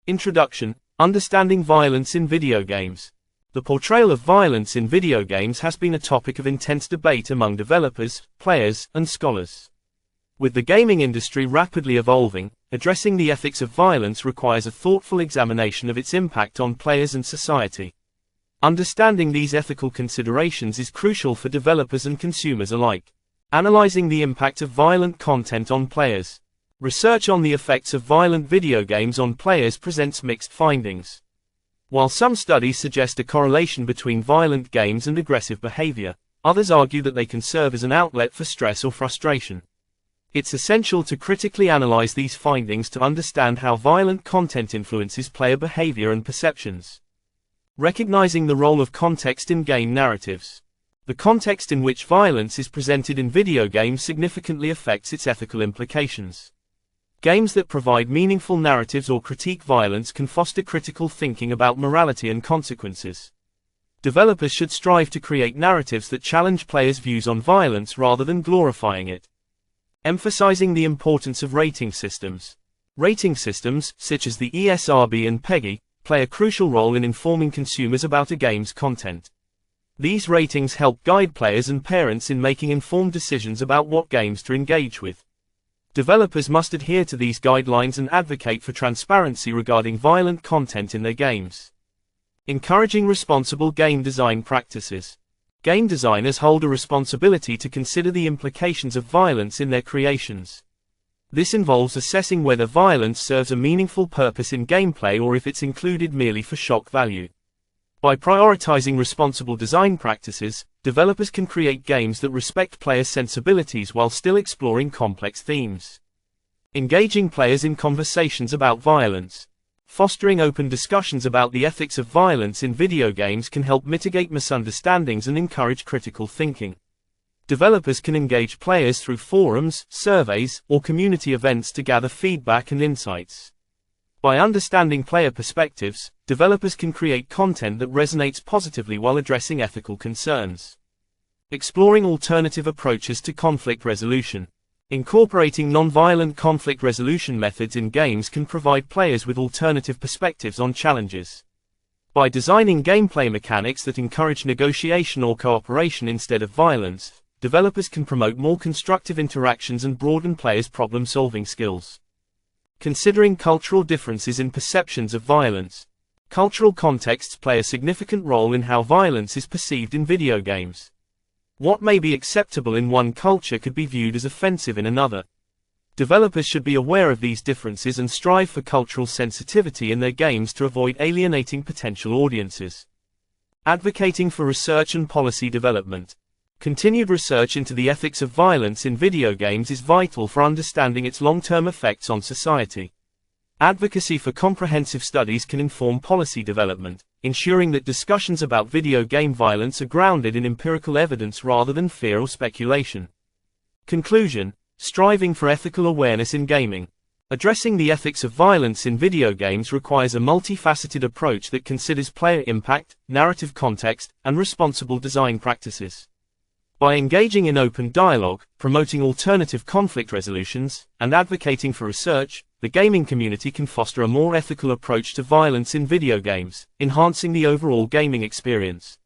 Introduction: Understanding violence in video games. The portrayal of violence in video games has been a topic of intense debate among developers, players, and scholars. With the gaming industry rapidly evolving, addressing the ethics of violence requires a thoughtful examination of its impact on players and society. Understanding these ethical considerations is crucial for developers and consumers alike. Analyzing the impact of violent content on players. Research on the effects of violent video games on players presents mixed findings. While some studies suggest a correlation between violent games and aggressive behavior, others argue that they can serve as an outlet for stress or frustration. It's essential to critically analyze these findings to understand how violent content influences player behavior and perceptions. Recognizing the role of context in game narratives. The context in which violence is presented in video games significantly affects its ethical implications. Games that provide meaningful narratives or critique violence can foster critical thinking about morality and consequences. Developers should strive to create narratives that challenge players' views on violence rather than glorifying it. Emphasizing the importance of rating systems. Rating systems, such as the ESRB and PEGI, play a crucial role in informing consumers about a game's content. These ratings help guide players and parents in making informed decisions about what games to engage with. Developers must adhere to these guidelines and advocate for transparency regarding violent content in their games. Encouraging responsible game design practices. Game designers hold a responsibility to consider the implications of violence in their creations. This involves assessing whether violence serves a meaningful purpose in gameplay or if it's included merely for shock value. By prioritizing responsible design practices, developers can create games that respect players' sensibilities while still exploring complex themes. Engaging players in conversations about violence. Fostering open discussions about the ethics of violence in video games can help mitigate misunderstandings and encourage critical thinking. Developers can engage players through forums, surveys, or community events to gather feedback and insights. By understanding player perspectives, developers can create content that resonates positively while addressing ethical concerns. Exploring alternative approaches to conflict resolution. Incorporating non-violent conflict resolution methods in games can provide players with alternative perspectives on challenges. By designing gameplay mechanics that encourage negotiation or cooperation instead of violence, developers can promote more constructive interactions and broaden players' problem-solving skills. Considering cultural differences in perceptions of violence. Cultural contexts play a significant role in how violence is perceived in video games. What may be acceptable in one culture could be viewed as offensive in another. Developers should be aware of these differences and strive for cultural sensitivity in their games to avoid alienating potential audiences. Advocating for research and policy development. Continued research into the ethics of violence in video games is vital for understanding its long-term effects on society. Advocacy for comprehensive studies can inform policy development, ensuring that discussions about video game violence are grounded in empirical evidence rather than fear or speculation. Conclusion: striving for ethical awareness in gaming. Addressing the ethics of violence in video games requires a multifaceted approach that considers player impact, narrative context, and responsible design practices. By engaging in open dialogue, promoting alternative conflict resolutions, and advocating for research, the gaming community can foster a more ethical approach to violence in video games, enhancing the overall gaming experience.